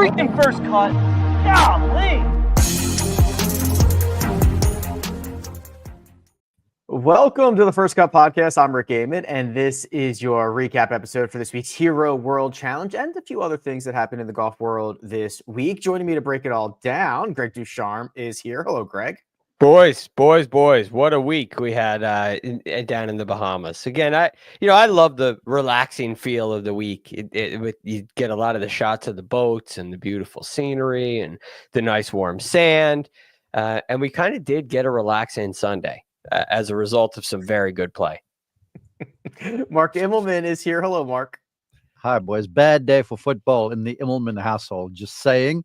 freaking first cut. Golly. Welcome to the First Cut Podcast. I'm Rick Gehman, and this is your recap episode for this week's Hero World Challenge and a few other things that happened in the golf world this week. Joining me to break it all down, Greg DuCharme is here. Hello, Greg. Boys, what a week we had down in the Bahamas. Again, I love the relaxing feel of the week. You get a lot of the shots of the boats and the beautiful scenery and the nice warm sand. And we kind of did get a relaxing Sunday as a result of some very good play. Mark Immelman is here. Hello, Mark. Hi, boys. Bad day for football in the Immelman household. Just saying.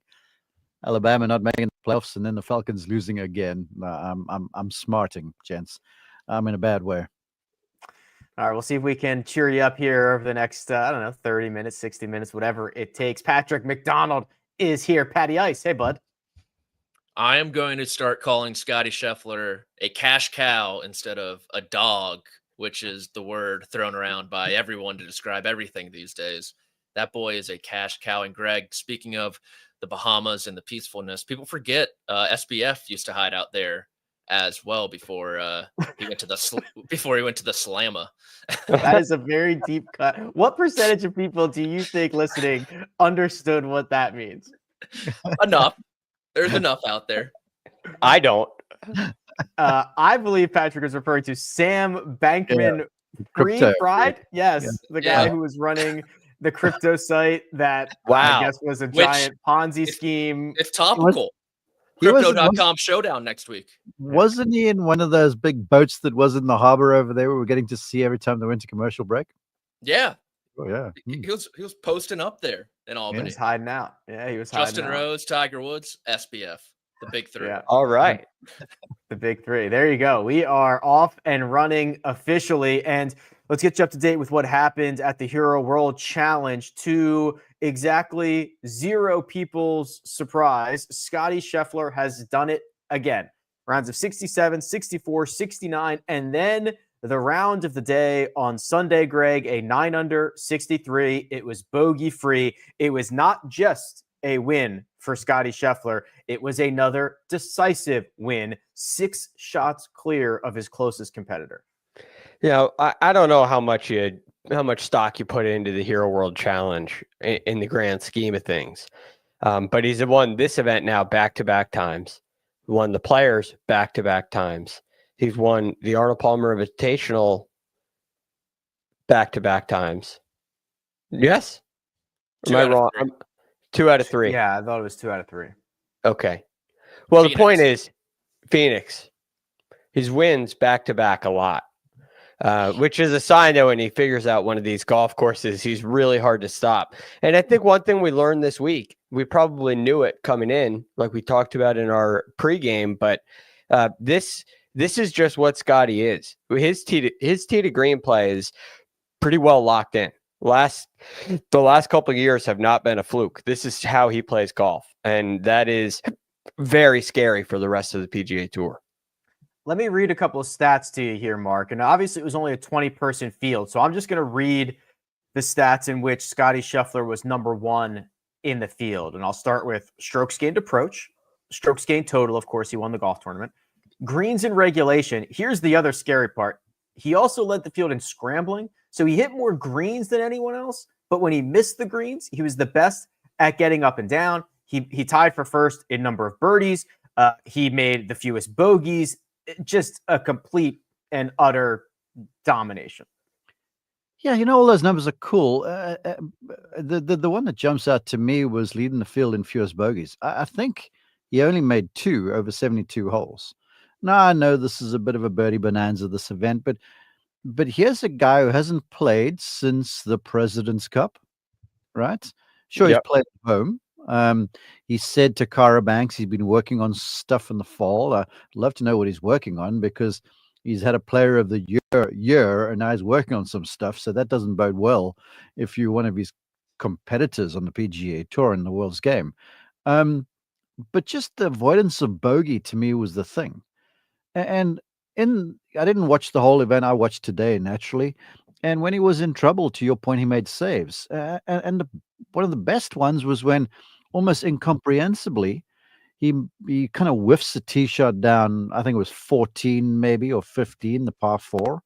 Alabama not making the playoffs, and then the Falcons losing again. I'm smarting, gents. I'm in a bad way. All right, we'll see if we can cheer you up here over the next, 30 minutes, 60 minutes, whatever it takes. Patrick McDonald is here. Patty Ice. Hey, bud. I am going to start calling Scottie Scheffler a cash cow instead of a dog, which is the word thrown around by everyone to describe everything these days. That boy is a cash cow. And Greg, speaking of the Bahamas and the peacefulness, people forget SBF used to hide out there as well before he went to the Slamma. That is a very deep cut. What percentage of people do you think listening understood what that means? Enough. There's enough out there. I don't. I believe Patrick is referring to Sam Bankman Fried. Yes, the guy who was running the crypto site that I guess was a giant Ponzi scheme. It's topical. Crypto.com showdown next week. Wasn't he in one of those big boats that was in the harbor over there we were getting to see every time they went to commercial break? Yeah. Oh, yeah. He was posting up there in Albany. He was hiding out. Yeah, he was hiding Justin out. Rose, Tiger Woods, SBF, the big three. Yeah. All right. The big three. There you go. We are off and running officially. And let's get you up to date with what happened at the Hero World Challenge. To exactly 0 people's surprise, Scottie Scheffler has done it again. Rounds of 67, 64, 69, and then the round of the day on Sunday, Greg, a 9-under 63. It was bogey-free. It was not just a win for Scottie Scheffler. It was another decisive win, 6 shots clear of his closest competitor. I don't know how much stock you put into the Hero World Challenge in the grand scheme of things. But he's won this event now back-to-back times. Won the Players back-to-back times. He's won the Arnold Palmer Invitational back-to-back times. Yes? Am I wrong? 2 out of 3. Yeah, I thought it was 2 out of 3. Okay. Well, Phoenix. The point is, Phoenix, his wins back-to-back a lot, which is a sign that when he figures out one of these golf courses, he's really hard to stop. And I think one thing we learned this week, we probably knew it coming in, like we talked about in our pregame, but this is just what Scottie is. His tee to green play is pretty well locked in. The last couple of years have not been a fluke. This is how he plays golf, and that is very scary for the rest of the PGA Tour. Let me read a couple of stats to you here, Mark. And obviously, it was only a 20-person field, so I'm just going to read the stats in which Scottie Scheffler was number 1 in the field. And I'll start with strokes gained approach, strokes gained total. Of course, he won the golf tournament. Greens in regulation. Here's the other scary part. He also led the field in scrambling. So he hit more greens than anyone else. But when he missed the greens, he was the best at getting up and down. He tied for first in number of birdies. He made the fewest bogeys. Just a complete and utter domination. Yeah, all those numbers are cool. The one that jumps out to me was leading the field in fewest bogeys. I think he only made 2 over 72 holes. Now, I know this is a bit of a birdie bonanza, this event, but here's a guy who hasn't played since the President's Cup, right? Sure, He's played at home. He said to Cara Banks he's been working on stuff in the fall. I'd love to know what he's working on, because he's had a Player of the year, and now he's working on some stuff, so that doesn't bode well if you're one of his competitors on the PGA Tour in the World's Game. But just the avoidance of bogey to me was the thing. And I didn't watch the whole event. I watched today, naturally. And when he was in trouble, to your point, he made saves. And one of the best ones was when almost incomprehensibly, he kind of whiffs the tee shot down. I think it was 14 maybe, or 15, the par 4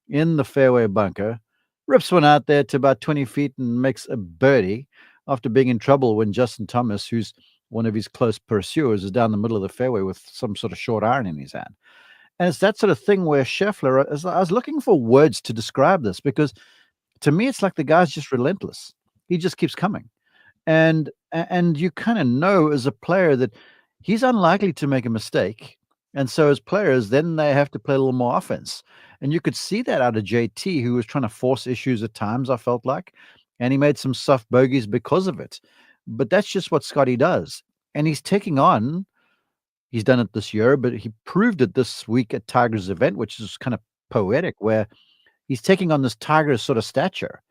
in the fairway bunker, rips one out there to about 20 feet and makes a birdie after being in trouble when Justin Thomas, who's one of his close pursuers, is down the middle of the fairway with some sort of short iron in his hand. And it's that sort of thing where Scheffler, I was looking for words to describe this, because to me, it's like the guy's just relentless. He just keeps coming. And you kind of know as a player that he's unlikely to make a mistake. And so as players, then they have to play a little more offense. And you could see that out of JT, who was trying to force issues at times, I felt like. And he made some soft bogeys because of it. But that's just what Scottie does. And he's taking on, he's done it this year, but he proved it this week at Tiger's event, which is kind of poetic, where he's taking on this Tiger sort of stature.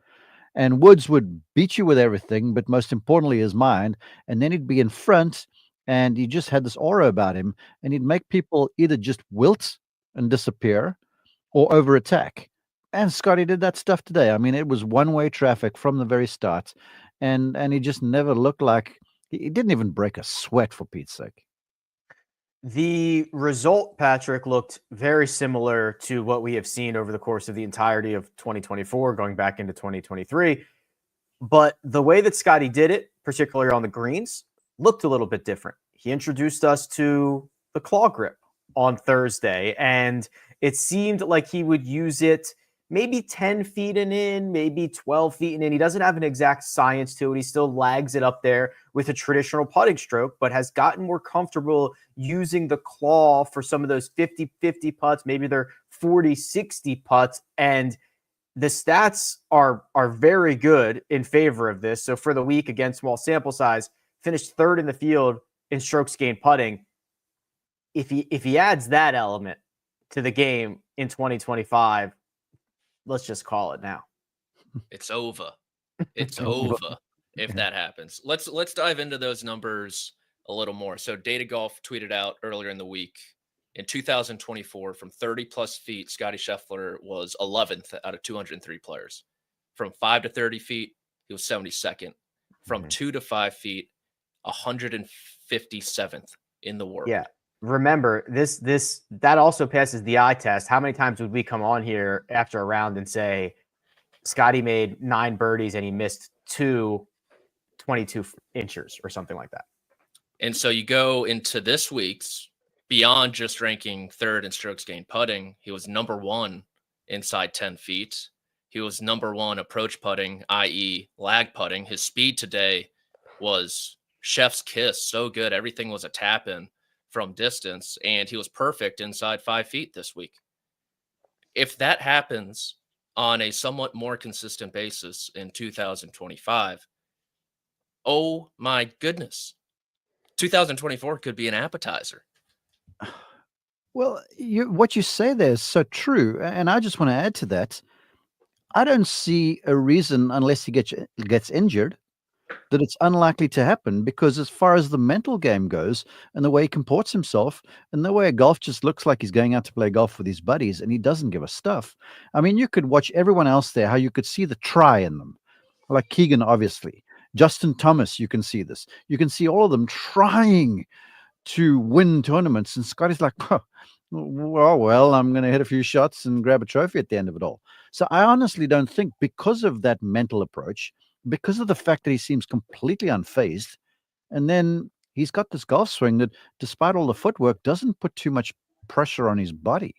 And Woods would beat you with everything, but most importantly, his mind. And then he'd be in front, and he just had this aura about him, and he'd make people either just wilt and disappear or over attack. And Scottie did that stuff today. I mean, it was one-way traffic from the very start, and he just never looked like he didn't even break a sweat, for Pete's sake. The result, Patrick, looked very similar to what we have seen over the course of the entirety of 2024, going back into 2023. But the way that Scottie did it, particularly on the greens, looked a little bit different. He introduced us to the claw grip on Thursday, and it seemed like he would use it maybe 10 feet and in, maybe 12 feet and in. He doesn't have an exact science to it. He still lags it up there with a traditional putting stroke, but has gotten more comfortable using the claw for some of those 50-50 putts. Maybe they're 40-60 putts. And the stats are very good in favor of this. So for the week, again, small sample size, finished third in the field in strokes gained putting. If he adds that element to the game in 2025, let's just call it now. It's over. It's over if that happens. Let's dive into those numbers a little more. So Data Golf tweeted out earlier in the week, in 2024, from 30 plus feet, Scottie Scheffler was 11th out of 203 players. From 5 to 30 feet, he was 72nd. From 2 to 5 feet, 157th in the world. Yeah. Remember, that also passes the eye test. How many times would we come on here after a round and say Scottie made 9 birdies and he missed 22 inches or something like that? And so you go into this week's, beyond just ranking third in strokes gained putting, he was number 1 inside 10 feet. He was number 1 approach putting, i.e. lag putting. His speed today was chef's kiss. So good. Everything was a tap in from distance, and he was perfect inside 5 feet this week. If that happens on a somewhat more consistent basis in 2025, oh my goodness, 2024 could be an appetizer. Well, what you say there is so true. And I just want to add to that. I don't see a reason, unless he gets injured, that it's unlikely to happen, because as far as the mental game goes and the way he comports himself and the way a golf just looks like he's going out to play golf with his buddies and he doesn't give a stuff. I mean, you could watch everyone else there, how you could see the try in them, like Keegan, obviously. Justin Thomas, you can see this. You can see all of them trying to win tournaments. And Scottie's like, oh, well, I'm going to hit a few shots and grab a trophy at the end of it all. So I honestly don't think, because of that mental approach, because of the fact that he seems completely unfazed, and then he's got this golf swing that, despite all the footwork, doesn't put too much pressure on his body.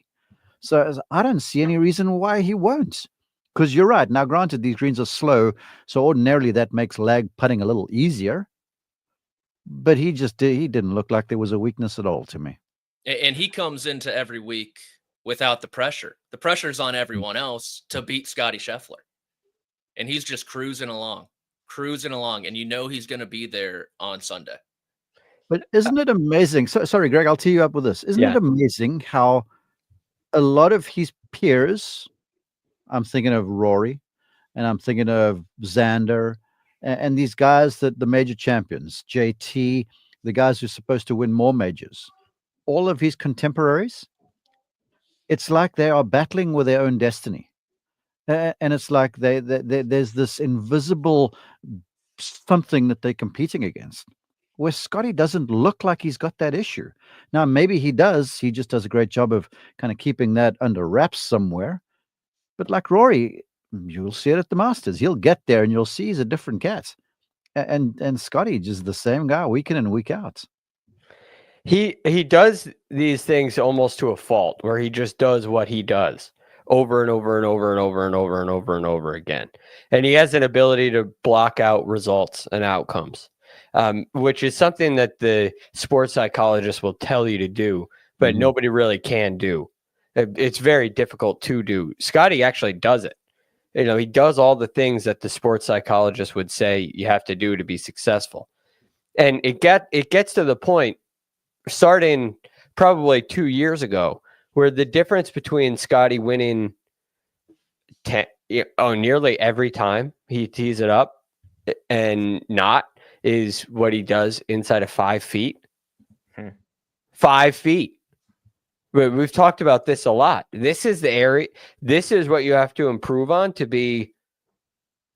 So I don't see any reason why he won't. Because you're right. Now, granted, these greens are slow, so ordinarily that makes lag putting a little easier. But he didn't look like there was a weakness at all to me. And he comes into every week without the pressure. The pressure's on everyone else to beat Scottie Scheffler. And he's just cruising along, and you know he's going to be there on Sunday. But isn't it amazing? Sorry, Greg, I'll tee you up with this. Isn't it amazing how a lot of his peers, I'm thinking of Rory, and I'm thinking of Xander, and these guys, that the major champions, JT, the guys who are supposed to win more majors, all of his contemporaries, it's like they are battling with their own destiny. And it's like there's this invisible something that they're competing against. Where Scottie doesn't look like he's got that issue. Now, maybe he does. He just does a great job of kind of keeping that under wraps somewhere. But like Rory, you'll see it at the Masters. He'll get there and you'll see he's a different cat. And Scottie just the same guy week in and week out. He does these things almost to a fault, where he just does what he does over and over and over and over and over and over and over again. And he has an ability to block out results and outcomes, which is something that the sports psychologist will tell you to do, but nobody really can do. It's very difficult to do. Scottie actually does it. You know, he does all the things that the sports psychologist would say you have to do to be successful. And it gets to the point, starting probably 2 years ago, where the difference between Scottie winning nearly every time he tees it up and not is what he does inside of 5 feet. 5 feet. We've talked about this a lot. This is the area. This is what you have to improve on to be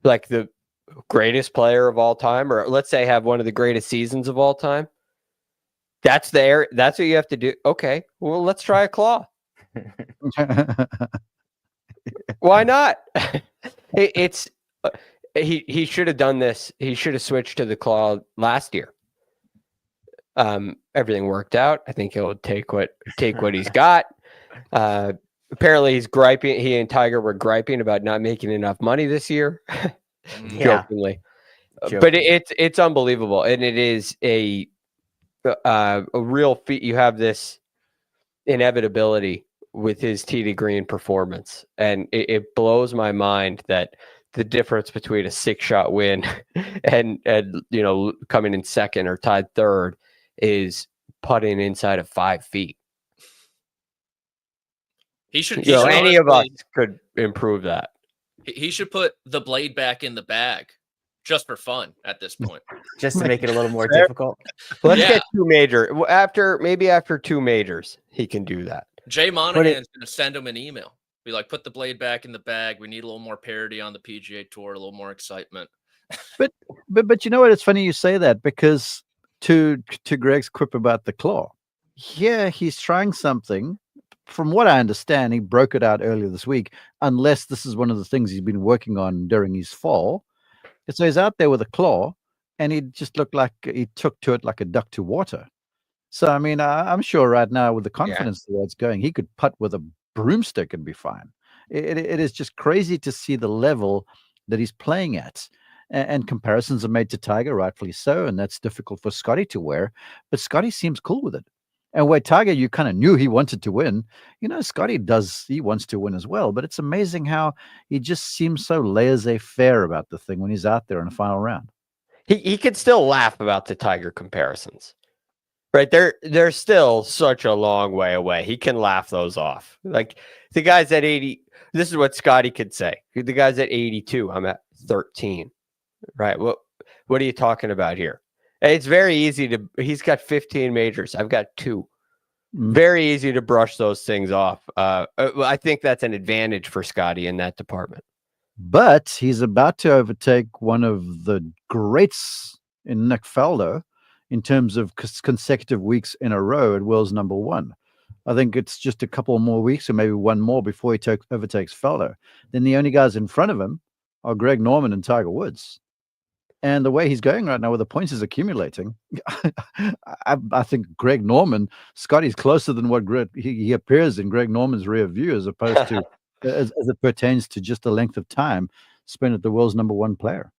like the greatest player of all time, or let's say have one of the greatest seasons of all time. That's the area. That's what you have to do. Okay, well, let's try a claw. Why not? He should have done this. He should have switched to the claw last year. Everything worked out. I think he'll take what he's got. Apparently he's griping. He and Tiger were griping about not making enough money this year. Jokingly. But it's unbelievable. And it is a real feat. You have this inevitability with his tee to green performance. And it blows my mind that the difference between a 6-shot win and you know, coming in second or tied third is putting inside of 5 feet. He should. Any of us could improve that. He should put the blade back in the bag, just for fun at this point. Just to make it a little more difficult. Let's get 2 major. Maybe after 2 majors, he can do that. Jay Monahan's going to send him an email. Be like, put the blade back in the bag. We need a little more parity on the PGA Tour, a little more excitement. But you know what? It's funny you say that, because to Greg's quip about the claw, here he's trying something. From what I understand, he broke it out earlier this week, unless this is one of the things he's been working on during his fall. So he's out there with a claw, and he just looked like he took to it like a duck to water. So, I mean, I'm sure right now with the confidence the way it's going, he could putt with a broomstick and be fine. It is just crazy to see the level that he's playing at. And comparisons are made to Tiger, rightfully so, and that's difficult for Scottie to wear. But Scottie seems cool with it. And where Tiger, you kind of knew he wanted to win, you know, Scottie he wants to win as well. But it's amazing how he just seems so laissez-faire about the thing when he's out there in the final round. He could still laugh about the Tiger comparisons, right? They're still such a long way away. He can laugh those off. Like the guys at 80, this is what Scottie could say. The guys at 82, I'm at 13. Right. What are you talking about here? It's very easy he's got 15 majors. I've got 2. Very easy to brush those things off. I think that's an advantage for Scottie in that department. But he's about to overtake one of the greats in Nick Faldo in terms of consecutive weeks in a row at world's number 1. I think it's just a couple more weeks or maybe one more before he overtakes Faldo. Then the only guys in front of him are Greg Norman and Tiger Woods. And the way he's going right now with the points he's accumulating, I think Greg Norman, Scottie's closer than what he appears in Greg Norman's rear view, as opposed to as it pertains to just the length of time spent at the world's number 1 player.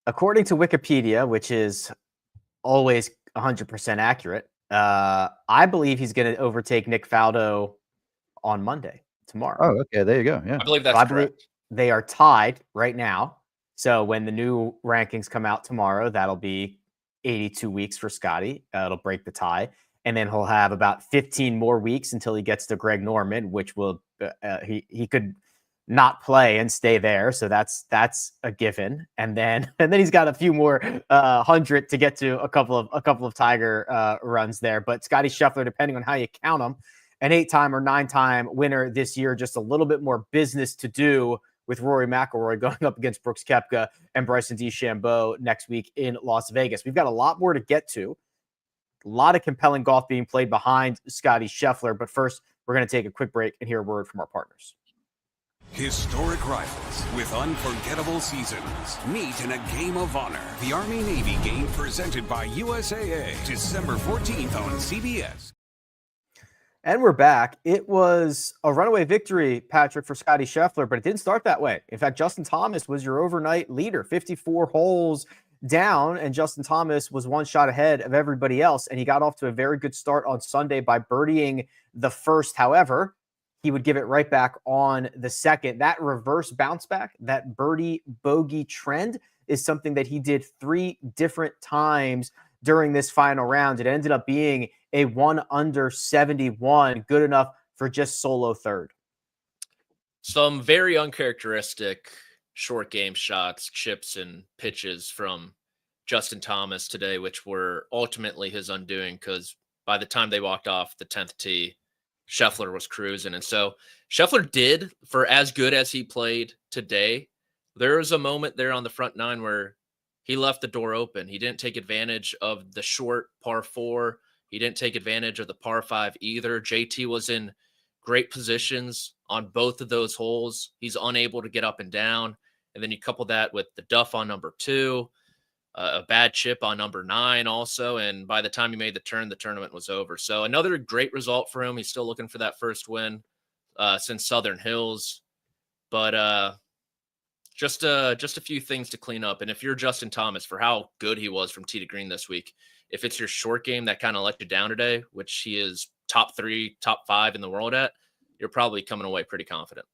According to Wikipedia, which is always 100% accurate, I believe he's going to overtake Nick Faldo on Monday, tomorrow. Oh, okay. There you go. Yeah. I believe that's correct. They are tied right now. So when the new rankings come out tomorrow, that'll be 82 weeks for Scottie. It'll break the tie. And then he'll have about 15 more weeks until he gets to Greg Norman, which will he could not play and stay there. So that's a given. And then he's got a few more 100 to get to a couple of Tiger runs there. But Scottie Scheffler, depending on how you count him, an 8-time or 9-time winner this year, just a little bit more business to do with Rory McIlroy going up against Brooks Koepka and Bryson DeChambeau next week in Las Vegas. We've got a lot more to get to. A lot of compelling golf being played behind Scottie Scheffler. But first, we're going to take a quick break and hear a word from our partners. Historic rivals with unforgettable seasons meet in a game of honor. The Army-Navy game presented by USAA. December 14th on CBS. And we're back. It was a runaway victory, Patrick, for Scottie Scheffler, but it didn't start that way. In fact, Justin Thomas was your overnight leader, 54 holes down, and Justin Thomas was one shot ahead of everybody else, and he got off to a very good start on Sunday by birdieing the first. However, he would give it right back on the second. That reverse bounce back, that birdie bogey trend, is something that he did 3 different times during this final round. It ended up being a 1 under 71, good enough for just solo third. Some very uncharacteristic short game shots, chips, and pitches from Justin Thomas today, which were ultimately his undoing, because by the time they walked off the 10th tee, Scheffler was cruising. And so Scheffler did, for as good as he played today, there was a moment there on the front 9 where he left the door open. He didn't take advantage of the short par 4. He didn't take advantage of the par 5 either. JT was in great positions on both of those holes. He's unable to get up and down. And then you couple that with the duff on number 2, a bad chip on number 9 also. And by the time he made the turn, the tournament was over. So another great result for him. He's still looking for that first win since Southern Hills. But just a few things to clean up. And if you're Justin Thomas, for how good he was from tee to green this week, if it's your short game that kind of let you down today, which he is top 3, top 5 in the world at, you're probably coming away pretty confident.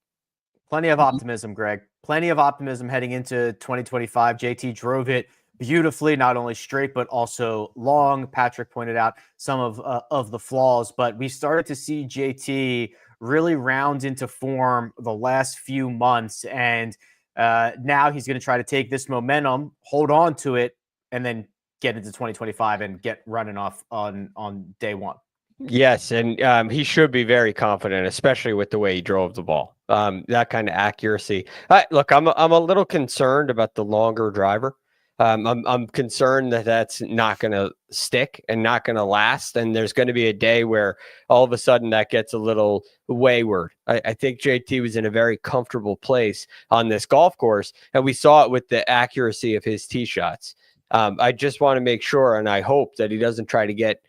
Plenty of optimism, Greg. Plenty of optimism heading into 2025. JT drove it beautifully, not only straight, but also long. Patrick pointed out some of the flaws, but we started to see JT really round into form the last few months. And now he's going to try to take this momentum, hold on to it, and then get into 2025 and get running off on day one. Yes, and he should be very confident, especially with the way he drove the ball. That kind of accuracy. Look, I'm a little concerned about the longer driver. I'm concerned that that's not going to stick and not going to last. And there's going to be a day where all of a sudden that gets a little wayward. I think JT was in a very comfortable place on this golf course, and we saw it with the accuracy of his tee shots. I just want to make sure, and I hope that he doesn't try to get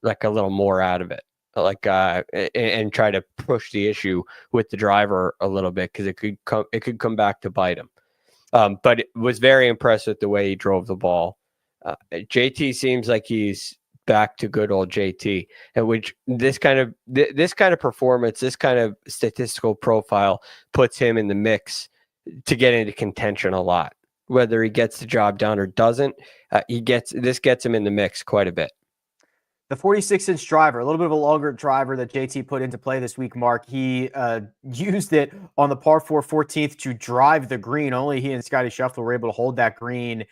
like a little more out of it, like and try to push the issue with the driver a little bit, because it could come back to bite him. But it was very impressed with the way he drove the ball. JT seems like he's back to good old JT, and which this kind of performance, this kind of statistical profile puts him in the mix to get into contention a lot. Whether he gets the job done or doesn't, this gets him in the mix quite a bit. The 46-inch driver, a little bit of a longer driver that JT put into play this week, Mark. He used it on the par 4 14th to drive the green. Only he and Scottie Scheffler were able to hold that green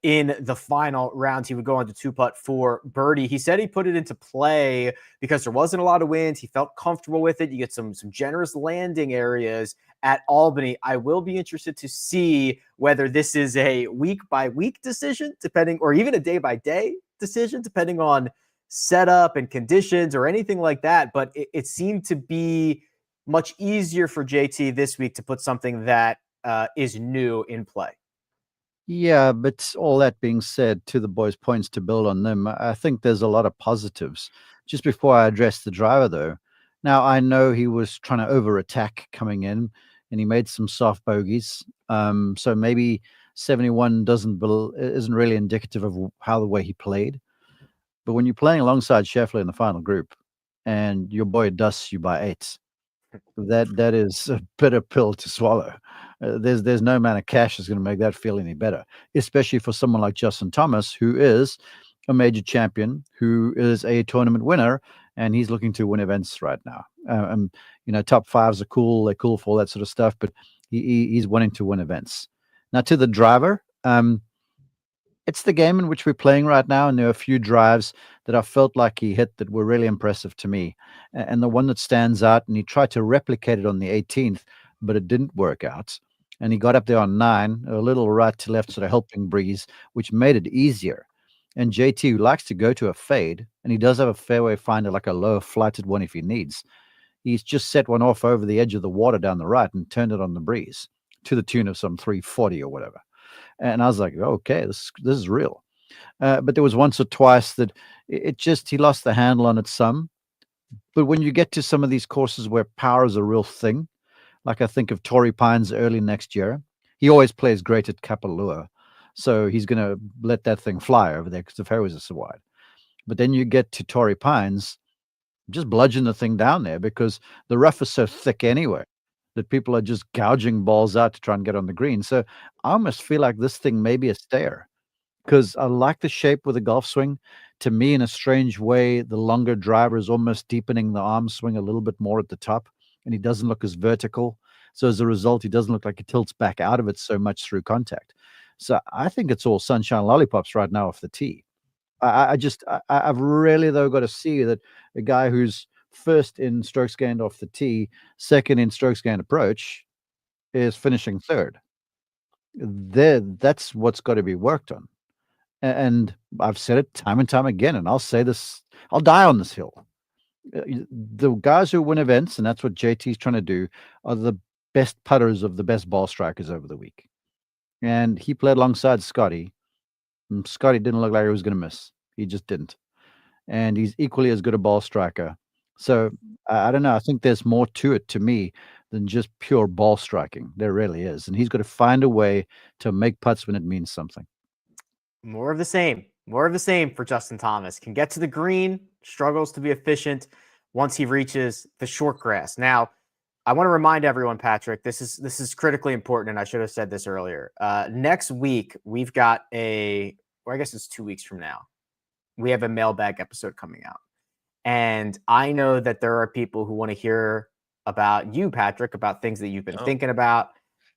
in the final round. He would go on to 2-putt for birdie. He said he put it into play because there wasn't a lot of wind. He felt comfortable with it. You get some generous landing areas at Albany. I will be interested to see whether this is a week-by-week decision, depending, or even a day-by-day decision, depending on setup and conditions or anything like that. But it seemed to be much easier for JT this week to put something that is new in play. Yeah, but all that being said, to the boys' points to build on them, I think there's a lot of positives. Just before I address the driver, though, now I know he was trying to over-attack coming in, and he made some soft bogeys. So maybe 71 isn't really indicative of how the way he played. But when you're playing alongside Scheffler in the final group, and your boy dusts you by 8, that is a bitter pill to swallow. There's no amount of cash that's going to make that feel any better, especially for someone like Justin Thomas, who is a major champion, who is a tournament winner, and he's looking to win events right now. Top 5s are cool. They're cool for all that sort of stuff, but he's wanting to win events. Now, to the driver, it's the game in which we're playing right now, and there are a few drives that I felt like he hit that were really impressive to me. And the one that stands out, and he tried to replicate it on the 18th, but it didn't work out. And he got up there on 9, a little right to left sort of helping breeze, which made it easier. And JT, who likes to go to a fade, and he does have a fairway finder, like a lower flighted one if he needs. He's just set one off over the edge of the water down the right and turned it on the breeze to the tune of some 340 or whatever. And I was like, okay, this is real. But there was once or twice that he lost the handle on it some. But when you get to some of these courses where power is a real thing, like I think of Torrey Pines early next year, he always plays great at Kapalua. So he's going to let that thing fly over there because the fairways are so wide. But then you get to Torrey Pines, just bludgeon the thing down there because the rough is so thick anyway that people are just gouging balls out to try and get on the green. So I almost feel like this thing may be a stayer because I like the shape with the golf swing. To me, in a strange way, the longer driver is almost deepening the arm swing a little bit more at the top, and he doesn't look as vertical. So as a result, he doesn't look like he tilts back out of it so much through contact. So I think it's all sunshine lollipops right now off the tee. I've really, though, got to see that a guy who's first in strokes gained off the tee, second in strokes gained approach, is finishing third. That's what's got to be worked on. And I've said it time and time again, and I'll say this, I'll die on this hill. The guys who win events, and that's what JT's trying to do, are the best putters of the best ball strikers over the week. And he played alongside Scottie. And Scottie didn't look like he was going to miss. He just didn't. And he's equally as good a ball striker. So I don't know. I think there's more to it to me than just pure ball striking. There really is. And he's got to find a way to make putts when it means something. More of the same. More of the same for Justin Thomas. Can get to the green, struggles to be efficient once he reaches the short grass. Now, I want to remind everyone, Patrick, this is critically important, and I should have said this earlier. Next week, we've got I guess it's 2 weeks from now, we have a mailbag episode coming out. And I know that there are people who want to hear about you, Patrick, about things that you've been thinking about,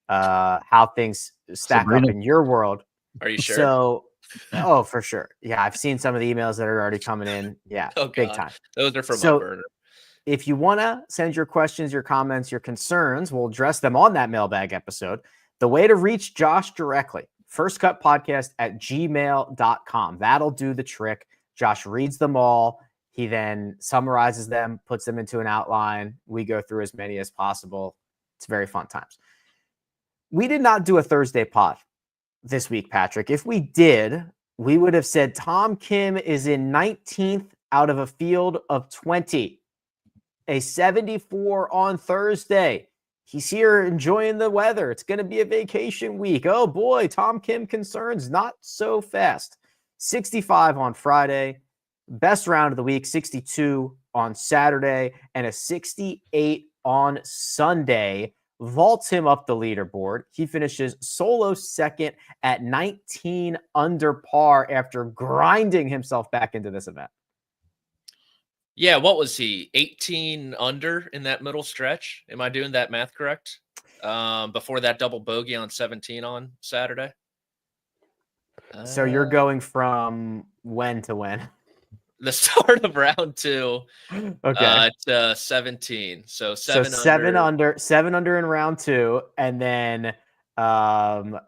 how things stack up in your world. Are you sure? So, for sure. Yeah, I've seen some of the emails that are already coming in. Yeah, big time. Those are from my burner. If you want to send your questions, your comments, your concerns, we'll address them on that mailbag episode. The way to reach Josh directly, firstcutpodcast@gmail.com. That'll do the trick. Josh reads them all. He then summarizes them, puts them into an outline. We go through as many as possible. It's very fun times. We did not do a Thursday pod this week, Patrick. If we did, we would have said Tom Kim is in 19th out of a field of 20. A 74 on Thursday. He's here enjoying the weather. It's going to be a vacation week. Oh boy, Tom Kim concerns not so fast. 65 on Friday. Best round of the week, 62 on Saturday, and a 68 on Sunday. Vaults him up the leaderboard. He finishes solo second at 19 under par after grinding himself back into this event. Yeah, what was he? 18 under in that middle stretch? Am I doing that math correct? Before that double bogey on 17 on Saturday. So you're going from when to when? The start of round 2. Okay. To 17. So 7 under in round 2, and then 10.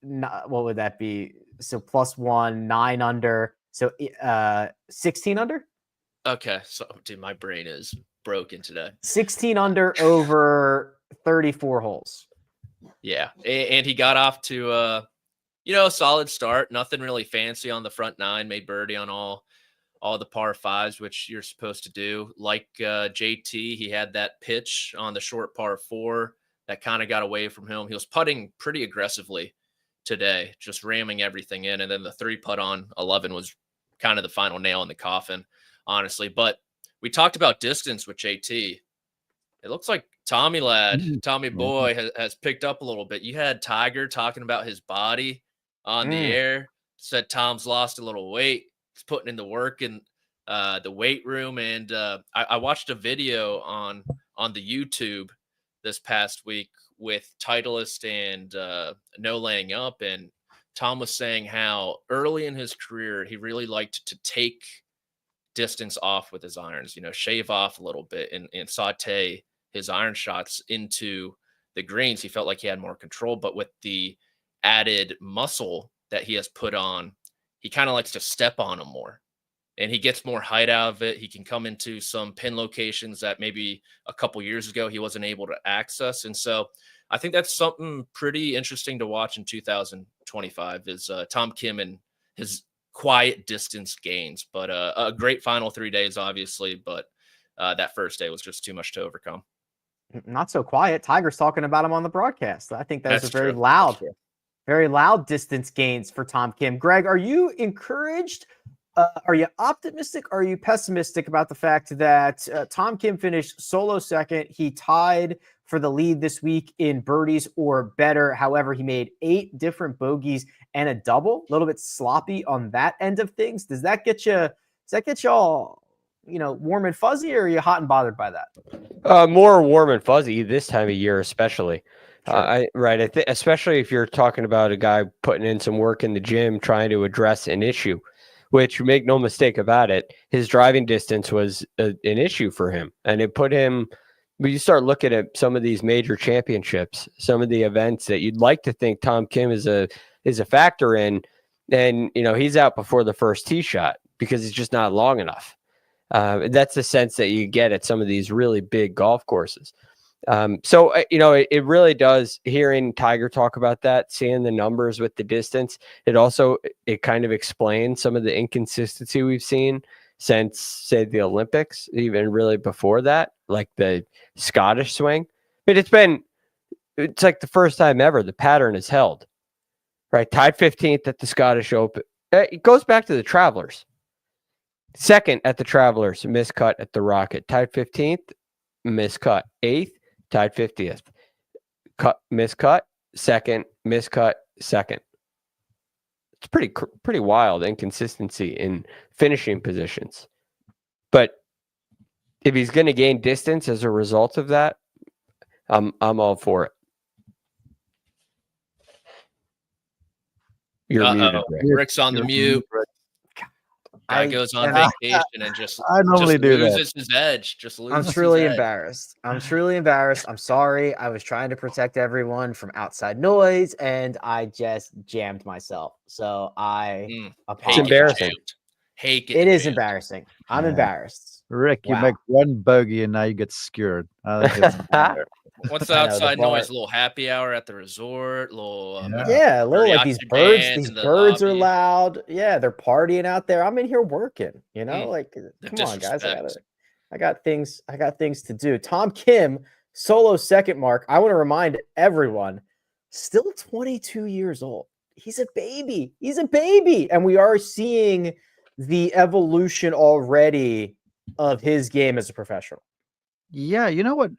What would that be? So +1, 9 under. So 16 under. Okay, so dude, my brain is broken today. 16 under over 34 holes. Yeah, and he got off to a solid start. Nothing really fancy on the front 9. Made birdie on all the par 5s, which you're supposed to do. Like JT, he had that pitch on the short par 4 that kind of got away from him. He was putting pretty aggressively today, just ramming everything in, and then the 3-putt on 11 was kind of the final nail in the coffin, honestly. But we talked about distance with JT. It looks like Tommy boy has picked up a little bit. You had Tiger talking about his body on the air, said Tom's lost a little weight. He's putting in the work in the weight room. And I watched a video on the YouTube this past week with Titleist and No Laying Up. And Tom was saying how early in his career, he really liked to take distance off with his irons, shave off a little bit and saute his iron shots into the greens. He felt like he had more control, but with the added muscle that he has put on, he kind of likes to step on them more, and he gets more height out of it. He can come into some pin locations that maybe a couple years ago he wasn't able to access. And so I think that's something pretty interesting to watch in 2025 is Tom Kim and his quiet distance gains. But a great final 3 days, obviously, but that first day was just too much to overcome. Not so quiet. Tiger's talking about him on the broadcast. I think that's a very true. very loud distance gains for Tom Kim. Greg, are you encouraged? Are you optimistic? Or are you pessimistic about the fact that Tom Kim finished solo second? He tied for the lead this week in birdies or better. However, he made 8 different bogeys and a double. A little bit sloppy on that end of things. Does that get you? Does that get you all, warm and fuzzy, or are you hot and bothered by that? More warm and fuzzy this time of year, especially. Sure. I think especially if you're talking about a guy putting in some work in the gym, trying to address an issue, which, make no mistake about it, his driving distance was an issue for him. And it put him, when you start looking at some of these major championships, some of the events that you'd like to think Tom Kim is a factor in, and, he's out before the first tee shot because it's just not long enough. That's the sense that you get at some of these really big golf courses. So it really does, hearing Tiger talk about that, seeing the numbers with the distance, it kind of explains some of the inconsistency we've seen since, say, the Olympics, even really before that, like the Scottish swing. I mean, it's like the first time ever the pattern is held, right? Tied 15th at the Scottish Open. It goes back to the Travelers. Second at the Travelers, miscut at the Rocket. Tied 15th, miscut. 8th, tied 50th. Miscut, second, miscut, second. It's pretty wild inconsistency in finishing positions. But if he's going to gain distance as a result of that, I'm all for it. You're muted, Rick. Rick's on the mute. Guy goes on vacation and just loses his edge. I'm truly embarrassed. I'm sorry. I was trying to protect everyone from outside noise, and I just jammed myself. So I apologize. It's embarrassing. It is embarrassing. I'm embarrassed. Rick, you make one bogey and now you get skewered. What's the outside noise? A little happy hour at the resort. A little a little like these birds. These birds are loud. Yeah, they're partying out there. I'm in here working. Like, come on, guys. I got things to do. Tom Kim, solo second, Mark. I want to remind everyone, still 22 years old. He's a baby. And we are seeing the evolution already of his game as a professional. Yeah, you know what?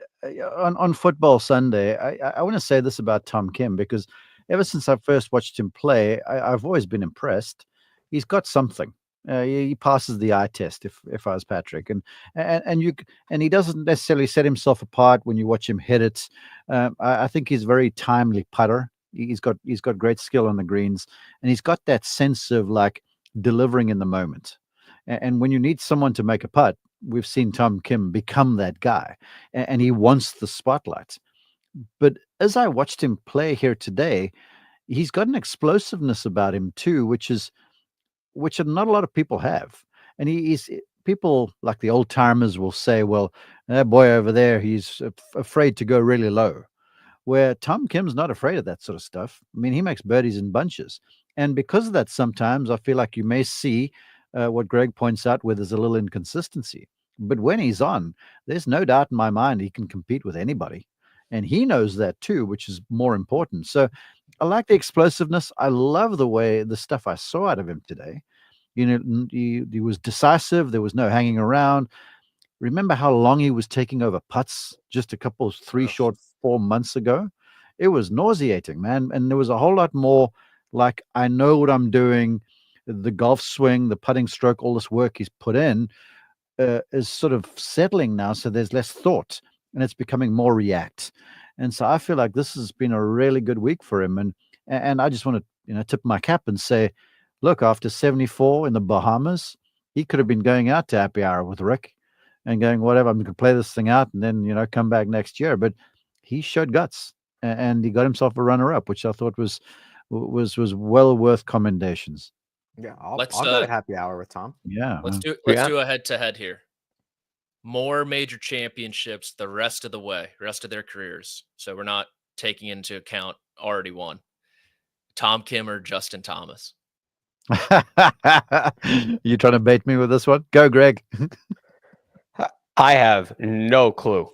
On Football Sunday, I want to say this about Tom Kim, because ever since I first watched him play, I've always been impressed. He's got something. He passes the eye test, if I was Patrick, and he doesn't necessarily set himself apart when you watch him hit it. I think he's a very timely putter. He's got great skill on the greens, and he's got that sense of like delivering in the moment. And when you need someone to make a putt, we've seen Tom Kim become that guy, and he wants the spotlight. But as I watched him play here today, he's got an explosiveness about him too, which not a lot of people have. And he's people like the old timers will say, well, that boy over there, he's afraid to go really low. Where Tom Kim's not afraid of that sort of stuff. I mean, he makes birdies in bunches. And because of that, sometimes I feel like you may see what Greg points out, where there's a little inconsistency. But when he's on, there's no doubt in my mind he can compete with anybody. And he knows that too, which is more important. So I like the explosiveness. I love the stuff I saw out of him today. He was decisive. There was no hanging around. Remember how long he was taking over putts just 4 months ago? It was nauseating, man. And there was a whole lot more like, I know what I'm doing. The golf swing, the putting stroke, all this work he's put in is sort of settling now. So there's less thought, and it's becoming more react. And so I feel like this has been a really good week for him. And I just want to, tip my cap and say, look, after 74 in the Bahamas, he could have been going out to happy hour with Rick. and going, whatever, I'm going to play this thing out and then, come back next year. But he showed guts and he got himself a runner-up, which I thought was well worth commendations. Yeah, I'll Let's, go to happy hour with Tom. Yeah. Let's do a head-to-head here. More major championships the rest of their careers. So we're not taking into account already won. Tom Kim or Justin Thomas? You trying to bait me with this one? Go, Greg. I have no clue.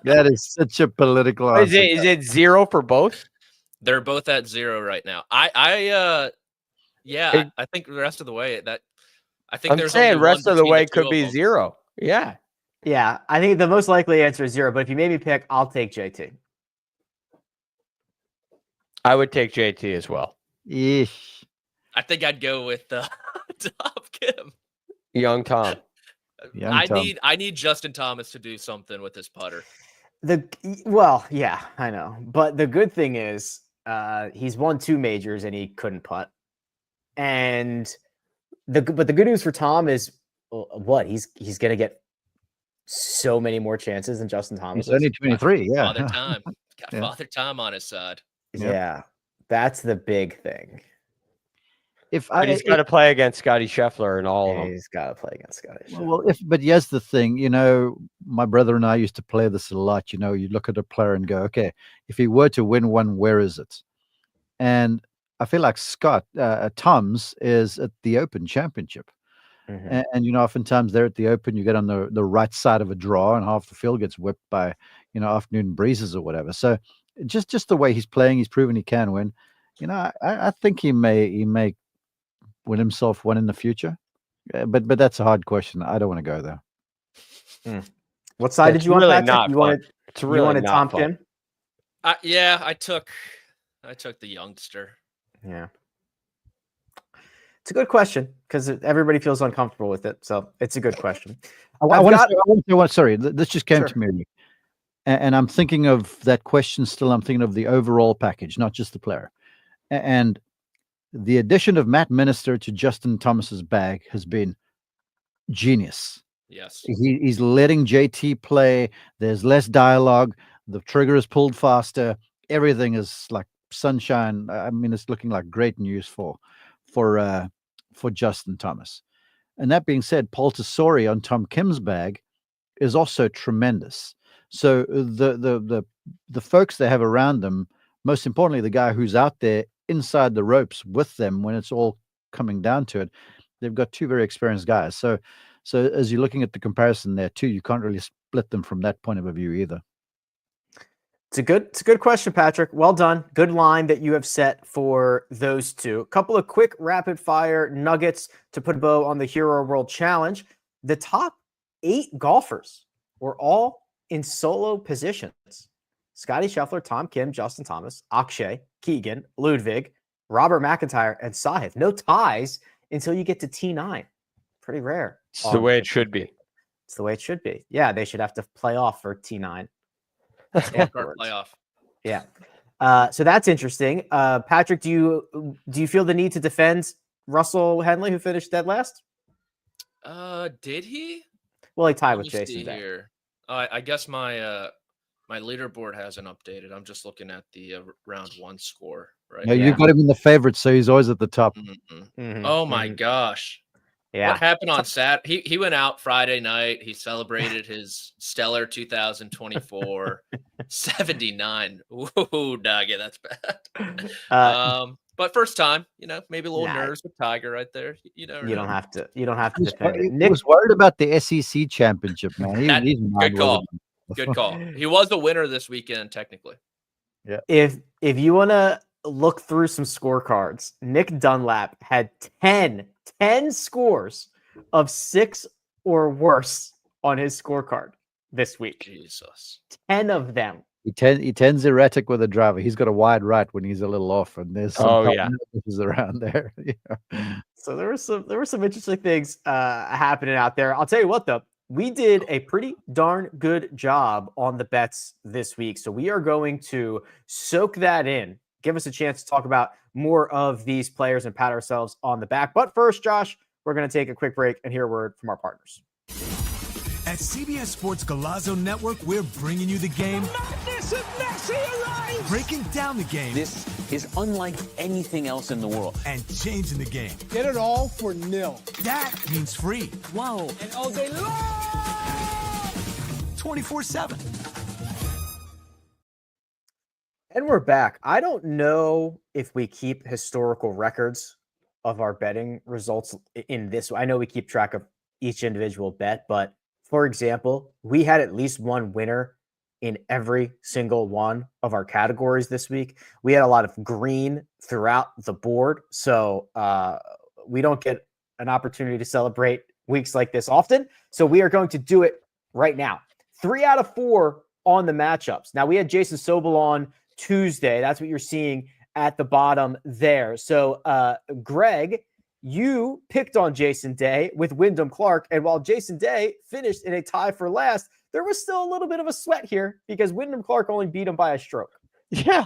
That is such a political answer. Is it 0 for both? They're both at 0 right now. I think the rest of the way I'm there's saying only rest one of the between way two could of be them. 0. Yeah. Yeah, I think the most likely answer is 0. But if you made me pick, I'll take JT. I would take JT as well. Yeesh. I think I'd go with Tom Kim. Young Tom. I need Justin Thomas to do something with his putter. Yeah, I know. But the good thing is he's won 2 majors and he couldn't putt. And the good news for Tom is he's going to get so many more chances than Justin Thomas. He's only 23. Yeah. Father Time. Got Father Time on his side. Yeah, that's the big thing. He's got to play against Scottie Scheffler and all of them. He's got to play against Scottie Scheffler. Well, but here's the thing, my brother and I used to play this a lot. You look at a player and go, okay, if he were to win one, where is it? And I feel like Tom's is at the Open Championship. Mm-hmm. And oftentimes they're at the Open, you get on the right side of a draw and half the field gets whipped by, afternoon breezes or whatever. So just the way he's playing, he's proven he can win. I think he may win himself one in the future. But that's a hard question. I don't want to go there. What side did you want, Patrick? You wanted Tom Kim? I took the youngster. Yeah. It's a good question because everybody feels uncomfortable with it. So it's a good question. Sorry, this just came to me. And I'm thinking of that question still. I'm thinking of the overall package, not just the player. And the addition of Matt Minister to Justin Thomas's bag has been genius. Yes. He's letting JT play. There's less dialogue. The trigger is pulled faster. Everything is like sunshine. I mean, it's looking like great news for Justin Thomas. And that being said, Paul Tesori on Tom Kim's bag is also tremendous. So the folks they have around them, most importantly, the guy who's out there inside the ropes with them when it's all coming down to it, they've got 2 very experienced guys. So as you're looking at the comparison there too, you can't really split them from that point of view either. It's a good question, Patrick. Well done. Good line that you have set for those 2. A couple of quick rapid fire nuggets to put a bow on the Hero World Challenge. The top 8 golfers were all in solo positions. Scottie Scheffler, Tom Kim, Justin Thomas, Akshay, Keegan, Ludwig, Robert McIntyre, and Sahith. No ties until you get to T9. Pretty rare. It's the way it should be. It's the way it should be. Yeah, they should have to play off for T9. Playoff. Yeah. So that's interesting. Patrick, do you feel the need to defend Russell Henley, who finished dead last? Did he? Well, he tied with Jason Day. Here. I guess my leaderboard hasn't updated. I'm just looking at the round 1 score. Right. Yeah, you got him in the favorites, so he's always at the top. Mm-hmm. Mm-hmm. Oh my gosh. Yeah. What happened on Saturday? He went out Friday night. He celebrated his stellar 2024 79. Ooh, doggy, that's bad. But first time, maybe a little nerves with Tiger right there. You don't have to defend it. Nick was worried about the SEC championship, man. Good call. Good call. He was the winner this weekend, technically. Yeah. If you want to look through some scorecards, Nick Dunlap had 10 scores of 6 or worse on his scorecard this week. Jesus. 10 of them. He tends erratic with a driver. He's got a wide right when he's a little off, and there's some around there. Yeah. So there were some interesting things happening out there. I'll tell you what, though, we did a pretty darn good job on the bets this week. So we are going to soak that in, give us a chance to talk about more of these players and pat ourselves on the back. But first, Josh, we're going to take a quick break and hear a word from our partners. At CBS Sports Golazo Network, we're bringing you the game. Madness of Messi alive! Breaking down the game. This is unlike anything else in the world. And changing the game. Get it all for nil. That means free. Whoa. And all day long! 24/7. And we're back. I don't know if we keep historical records of our betting results in this. I know we keep track of each individual bet, but for example, we had at least one winner in every single one of our categories this week. We had a lot of green throughout the board. So we don't get an opportunity to celebrate weeks like this often. So we are going to do it right now. 3 out of 4 on the matchups. Now we had Jason Sobel on Tuesday. That's what you're seeing at the bottom there. So Greg, you picked on Jason Day with Wyndham Clark. And while Jason Day finished in a tie for last, there was still a little bit of a sweat here because Wyndham Clark only beat him by a stroke. Yeah,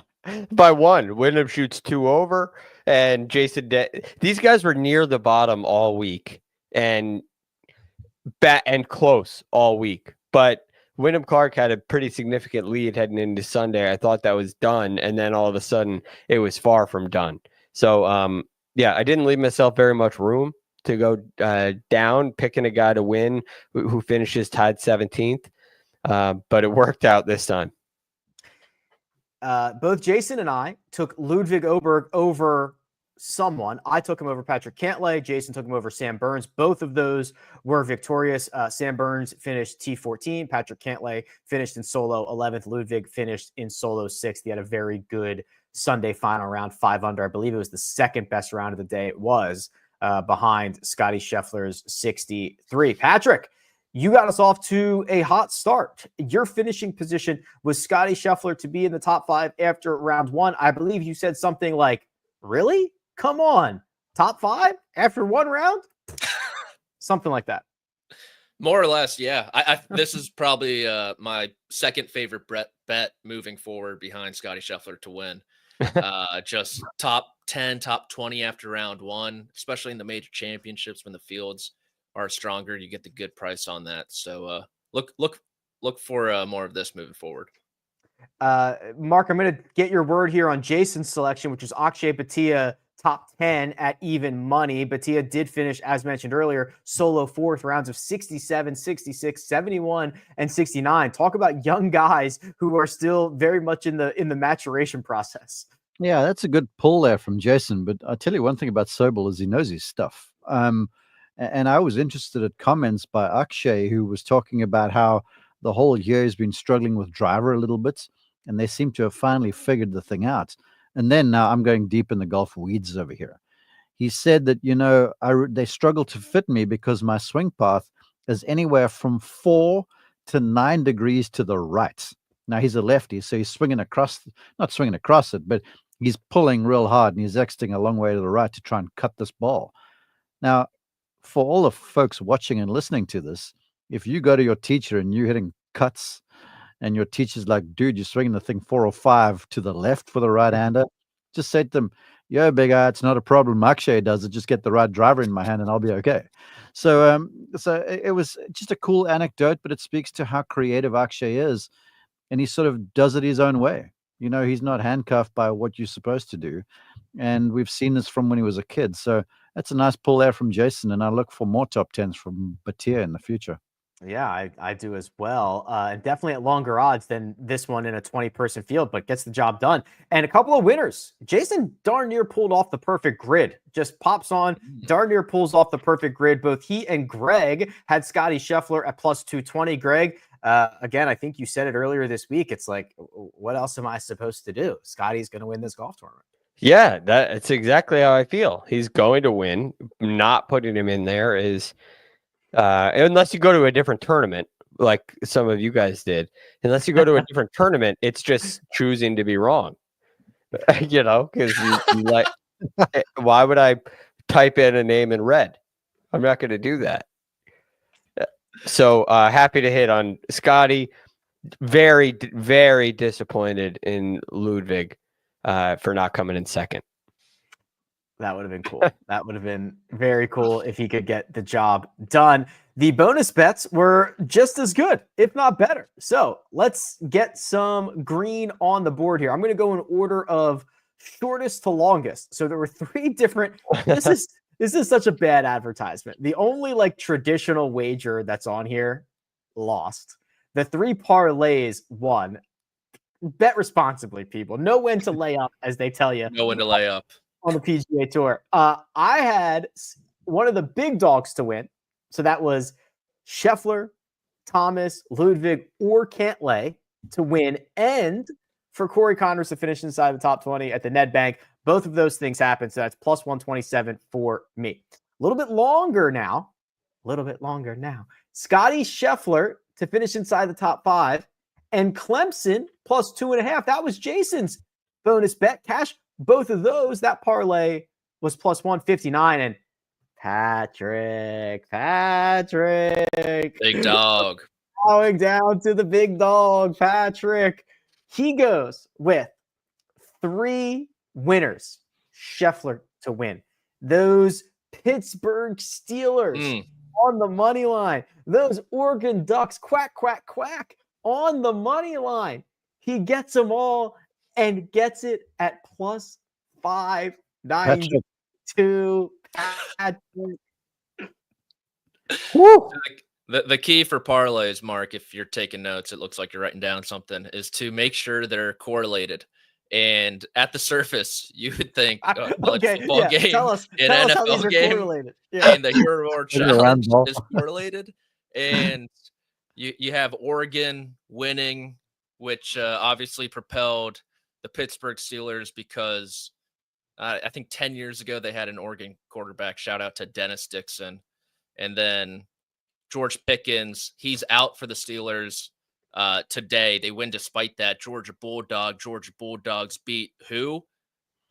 by 1. Wyndham shoots 2 over, and Jason Day. These guys were near the bottom all week and close all week. But Wyndham Clark had a pretty significant lead heading into Sunday. I thought that was done, and then all of a sudden it was far from done. So, yeah, I didn't leave myself very much room to go down, picking a guy to win who finishes tied 17th, but it worked out this time. Both Jason and I took Ludwig Oberg over someone. I took him over Patrick Cantlay. Jason took him over Sam Burns. Both of those were victorious. Sam Burns finished T14. Patrick Cantlay finished in solo 11th. Ludwig finished in solo 6th. He had a very good Sunday final round, 5 under. I believe it was the second best round of the day. It was behind Scottie Scheffler's 63. Patrick, you got us off to a hot start. Your finishing position was Scottie Scheffler to be in the top 5 after round 1. I believe you said something like, really? Come on. Top 5 after 1 round? Something like that. More or less, yeah. This is probably my second favorite bet moving forward behind Scottie Scheffler to win. Just top 10, top 20 after round 1, especially in the major championships when the fields are stronger. You get the good price on that. So look for more of this moving forward. Mark, I'm going to get your word here on Jason's selection, which is Akshay Bhatia, top 10 at even money. Bhatia did finish, as mentioned earlier, solo 4th, rounds of 67, 66, 71, and 69. Talk about young guys who are still very much in the maturation process. Yeah, that's a good pull there from Jason. But I'll tell you one thing about Sobel is he knows his stuff. And I was interested at comments by Akshay, who was talking about how the whole year has been struggling with driver a little bit, and they seem to have finally figured the thing out. And then now I'm going deep in the golf weeds over here. He said that, they struggle to fit me because my swing path is anywhere from 4 to 9 degrees to the right. Now he's a lefty, so he's not swinging across it, but he's pulling real hard and he's exiting a long way to the right to try and cut this ball. Now, for all the folks watching and listening to this, if you go to your teacher and you're hitting cuts and your teacher's like, dude, you're swinging the thing 4 or 5 to the left for the right-hander, just say to them, yo, big eye, it's not a problem. Akshay does it. Just get the right driver in my hand and I'll be okay. So it was just a cool anecdote, but it speaks to how creative Akshay is. And he sort of does it his own way. He's not handcuffed by what you're supposed to do. And we've seen this from when he was a kid. So that's a nice pull there from Jason. And I look for more top 10s from Bhatia in the future. Yeah, I do as well. And definitely at longer odds than this one in a 20-person field, but gets the job done. And a couple of winners. Jason darn near pulled off the perfect grid. Just pops on, darn near pulls off the perfect grid. Both he and Greg had Scottie Scheffler at plus 220. Greg, again, I think you said it earlier this week. It's like, what else am I supposed to do? Scottie's going to win this golf tournament. Yeah, that's exactly how I feel. He's going to win. Not putting him in there is... unless you go to a different tournament, like some of you guys did, unless you go to a different tournament, it's just choosing to be wrong, because you like, why would I type in a name in red? I'm not going to do that. So happy to hit on Scottie. Very, very disappointed in Ludwig for not coming in second. That would have been cool. That would have been very cool if he could get the job done. The bonus bets were just as good, if not better. So let's get some green on the board here. I'm going to go in order of shortest to longest. So there were 3 different. This is such a bad advertisement. The only like traditional wager that's on here lost. The 3 parlays won. Bet responsibly, people. Know when to lay up, as they tell you. Know when to lay up on the PGA Tour. I had one of the big dogs to win. So that was Scheffler, Thomas, Ludwig, or Cantlay to win, and for Corey Connors to finish inside the top 20 at the Ned Bank. Both of those things happened, so that's plus 127 for me. A little bit longer now. Scottie Scheffler to finish inside the top 5, and Clemson plus 2.5. That was Jason's bonus bet cash. Both of those, that parlay was plus 159, and Patrick, big dog, going down to the big dog, Patrick. He goes with 3 winners. Scheffler to win. Those Pittsburgh Steelers on the money line. Those Oregon Ducks, quack, quack, quack, on the money line. He gets them all and gets it at plus 592. Woo. The key for parlays, Mark, if you're taking notes, it looks like you're writing down something, is to make sure they're correlated. And at the surface, you would think football game, tell us NFL game, and the Hero War Challenge is correlated. And you have Oregon winning, which obviously propelled the Pittsburgh Steelers because I think 10 years ago they had an Oregon quarterback. Shout out to Dennis Dixon. And then George Pickens, he's out for the Steelers today. They win despite that. Georgia Bulldogs beat who?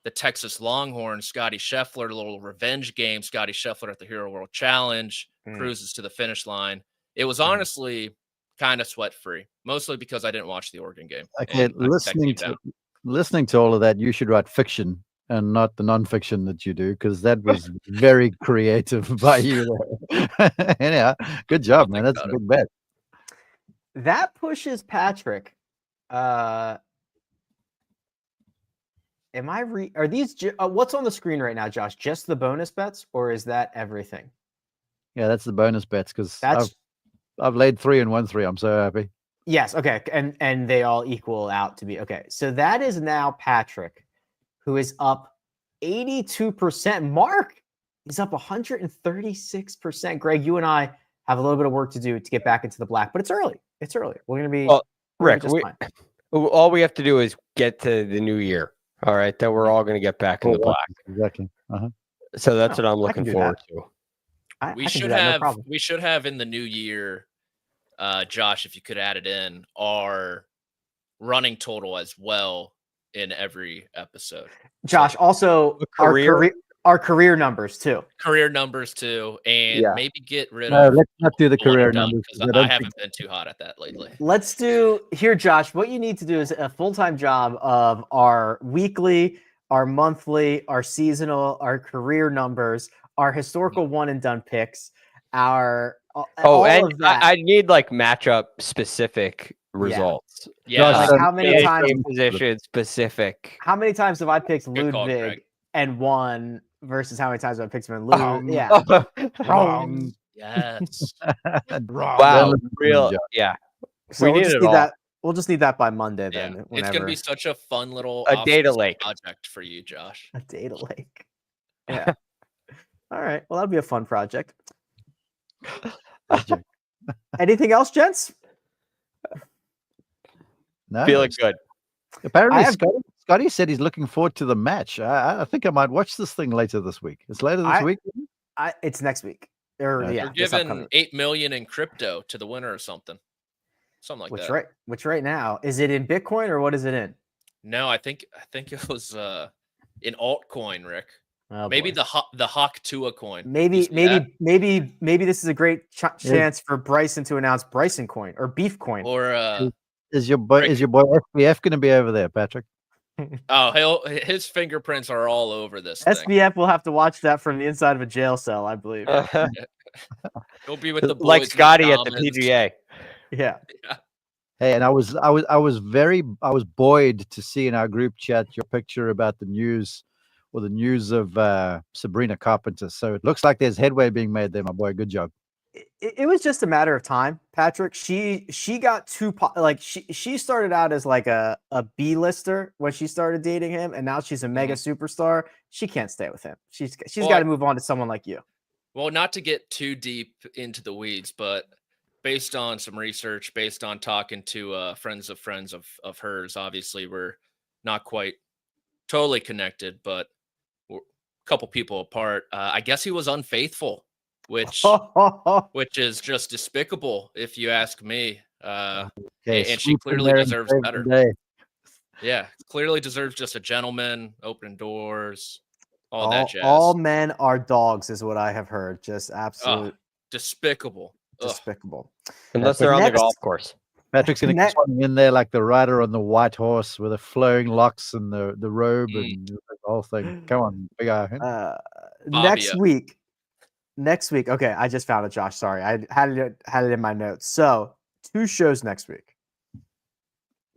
The Texas Longhorns. Scottie Scheffler, a little revenge game. Scottie Scheffler at the Hero World Challenge, cruises to the finish line. It was honestly kind of sweat-free, mostly because I didn't watch the Oregon game. Okay, listening to all of that, you should write fiction and not the nonfiction that you do, because that was very creative by you there. Anyhow, good job, man. That's a big bet. That pushes Patrick. Are these what's on the screen right now, Josh? Just the bonus bets, or is that everything? Yeah, that's the bonus bets, because I've laid 3 and won 3. I'm so happy. Yes, okay, and they all equal out to be okay. So that is now Patrick, who is up 82%. Mark is up 136%. Greg, you and I have a little bit of work to do to get back into the black, but it's early. We're going to be Rick. All we have to do is get to the new year. All right, then we're all going to get back in the black. Exactly. So that's what I'm looking forward to. We should have in the new year, Josh, if you could add it in, our running total as well in every episode. Josh, also our career numbers too. And maybe get rid of. Let's not do the career numbers, because I haven't been too hot at that lately. Let's do here, Josh. What you need to do is a full-time job of our weekly, our monthly, our seasonal, our career numbers, our historical one and done picks, our I need like matchup specific results. Yeah. Like how many times position specific? How many times have I picked Ludwig and won versus how many times have I picked him and lose? Yeah. Wrong. Yes. Wrong. Wow. Real. Yeah. So we'll just need that. We'll just need that by Monday then. Yeah. It's gonna be such a fun little data lake project for you, Josh. A data lake. Yeah. All right. Well, that'll be a fun project. Anything else, gents? No. Feeling good. Apparently, Scottie said he's looking forward to the match. I think I might watch this thing later this week. It's later this week. It's next week. We're giving $8 million in crypto to the winner or something like that. Which right now, is it in Bitcoin or what is it in? No, I think it was in altcoin, Rick. Oh, maybe the Hawk Tua coin. Maybe this is a great chance for Bryson to announce Bryson coin or Beef coin. Or is your boy SBF going to be over there, Patrick? His fingerprints are all over this. SBF will have to watch that from the inside of a jail cell, I believe. He'll be with the boys. Like in the Scotty at the comments. PGA. Yeah. Hey, and I was buoyed to see in our group chat your picture about the news of Sabrina Carpenter. So it looks like there's headway being made there, my boy. Good job. It was just a matter of time, Patrick. She got she started out as like a B-lister when she started dating him, and now she's a mega superstar. She can't stay with him. She's got to move on to someone like you. Well, not to get too deep into the weeds, but based on some research, based on talking to friends of hers, obviously we're not quite totally connected, but we're a couple people apart. I guess he was unfaithful, which is just despicable, if you ask me. And she clearly deserves better. Yeah, clearly deserves just a gentleman, open doors, all that jazz. All men are dogs, is what I have heard. Just absolute despicable. Despicable. Unless they're on the golf course. Patrick's going to get something in there like the rider on the white horse with the flowing locks and the robe and the whole thing. Come on, big eye. Next week. Okay, I just found it, Josh. Sorry, I had it in my notes. So 2 shows next week.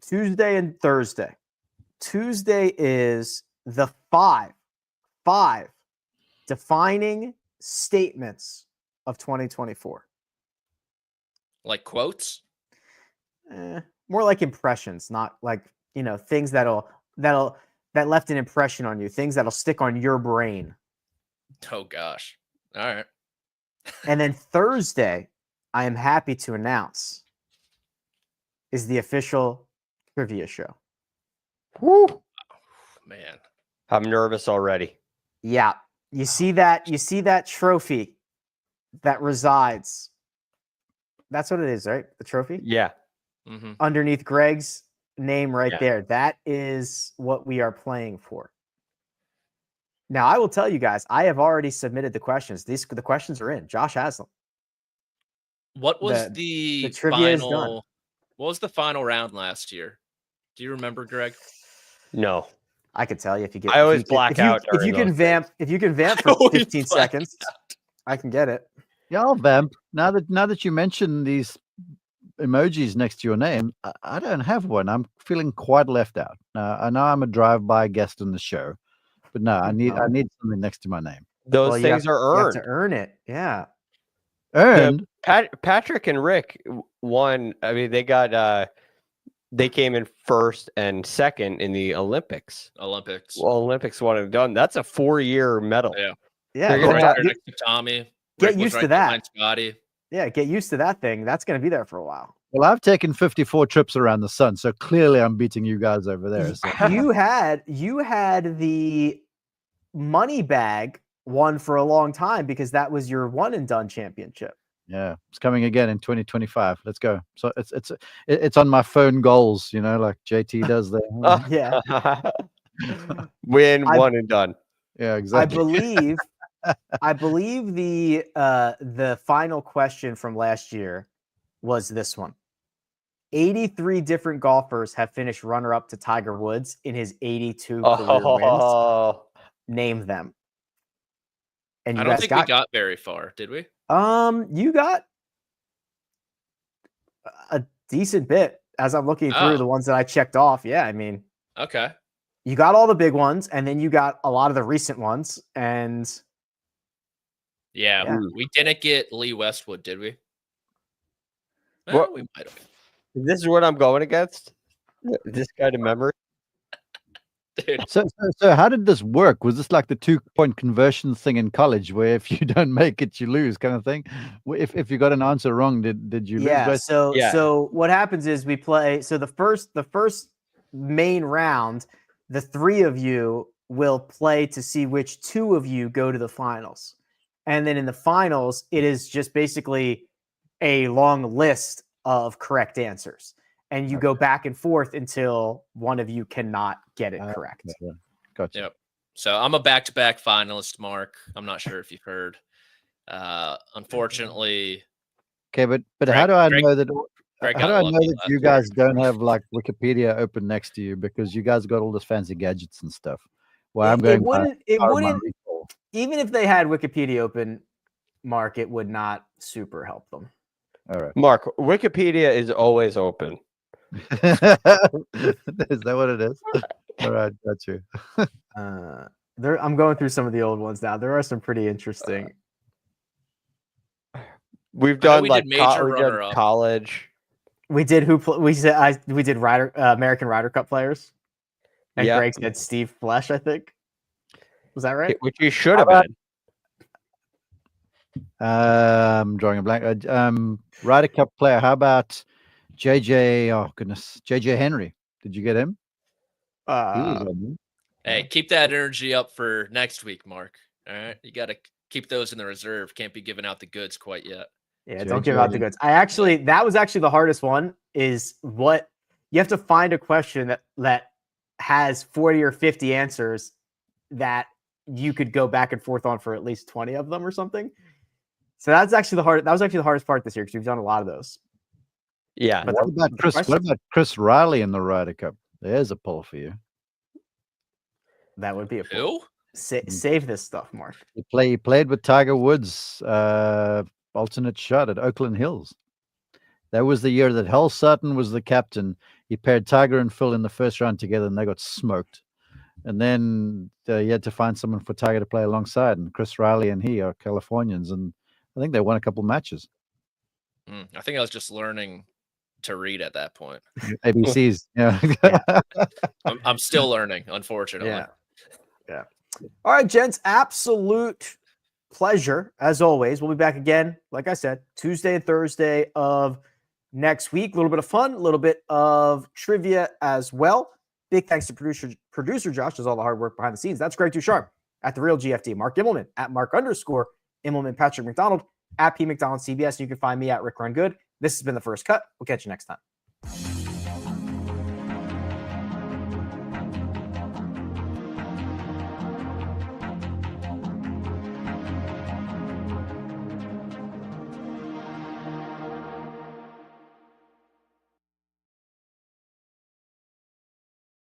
Tuesday and Thursday. Tuesday is the five defining statements of 2024. Like quotes? More like impressions, not like, things that left an impression on you, things that'll stick on your brain. Oh gosh. All right. And then Thursday, I am happy to announce, is the official trivia show. Woo! Man. I'm nervous already. Yeah. You see that trophy that resides. That's what it is, right? The trophy? Yeah. Mm-hmm. Underneath Greg's name there. That is what we are playing for. Now, I will tell you guys, I have already submitted the questions. The questions are in. Josh has them. What was the trivia is done. final? What was the final round last year? Do you remember, Greg? No. I could tell you if you get. I always black out. If you can vamp for 15 seconds, I can get it. Yeah, I'll vamp. Now that you mention these emojis next to your name, I don't have one. I'm feeling quite left out. I know I'm a drive-by guest on the show, but no, I need something next to my name. Those things are earned. You have to earn it. Yeah. Earned. Patrick and Rick won. I mean, they came in first and second in the Olympics. Well, Olympics one and done. That's a 4-year medal. Yeah. Next to Tommy. Get used to that. Scotty. Yeah, get used to that thing. That's going to be there for a while. Well, I've taken 54 trips around the sun, so clearly I'm beating you guys over there. So. You had the money bag one for a long time because that was your one and done championship. Yeah, it's coming again in 2025. Let's go. So it's on my phone goals, like JT does there. Yeah. Win one and done. Yeah, exactly. I believe the final question from last year was this one. 83 different golfers have finished runner-up to Tiger Woods in his 82 career wins. Name them. And I don't think we got very far, did we? You got a decent bit as I'm looking through the ones that I checked off. Yeah, I mean, okay. You got all the big ones, and then you got a lot of the recent ones, and yeah. We didn't get Lee Westwood, did we? What? We might have. This is what I'm going against. This kind of memory. Dude. So how did this work? Was this like the 2-point conversion thing in college, where if you don't make it, you lose, kind of thing? If you got an answer wrong, did you lose? Yeah. So what happens is we play. So the first main round, the 3 of you will play to see which 2 of you go to the finals, and then in the finals, it is just basically a long list of correct answers. And you go back and forth until one of you cannot get it correct. Gotcha. Yep. So I'm a back-to-back finalist, Mark. I'm not sure if you've heard. Unfortunately. Okay, but how do I know that? How do I know that you guys don't have like Wikipedia open next to you because you guys got all this fancy gadgets and stuff? Well, I'm going. It wouldn't. Even if they had Wikipedia open Mark, it would not super help them. All right. Mark, Wikipedia is always open. Is that what it is? All right, got you. I'm going through some of the old ones now. There are some pretty interesting. We've I know done we like did major we did runner-up. college. We did we did American Ryder Cup players. And Yeah. Greg said Steve Flesh, I think. Was that right? Which you should have How about- been. I'm drawing a blank. Ryder Cup player. How about JJ? Oh goodness, JJ Henry. Did you get him? He was on there. Hey, keep that energy up for next week, Mark. All right, you got to keep those in the reserve. Can't be giving out the goods quite yet. Yeah, don't give out the goods. That was actually the hardest one. Is what you have to find a question that has 40 or 50 answers that you could go back and forth on for at least 20 of them or something. So that was actually the hardest part this year because we've done a lot of those. Yeah. But What about Chris Riley in the Ryder Cup? There's a pull for you. that would be a Who? save this stuff, Mark. He played with Tiger Woods, alternate shot at Oakland Hills. That was the year that Hal Sutton was the captain. He paired Tiger and Phil in the first round together, and they got smoked. And then he had to find someone for Tiger to play alongside. And Chris Riley and he are Californians, and I think they won a couple matches. I think I was just learning to read at that point. ABCs, yeah. I'm still learning, unfortunately. Yeah. All right, gents. Absolute pleasure as always. We'll be back again, like I said, Tuesday and Thursday of next week. A little bit of fun, a little bit of trivia as well. Big thanks to producer Josh, does all the hard work behind the scenes. That's Greg DuCharme at The Real GFD. Mark Immelman at Mark_Immelman. Patrick McDonald at P McDonald CBS. You can find me at Rick Run Good. This has been The First Cut. We'll catch you next time.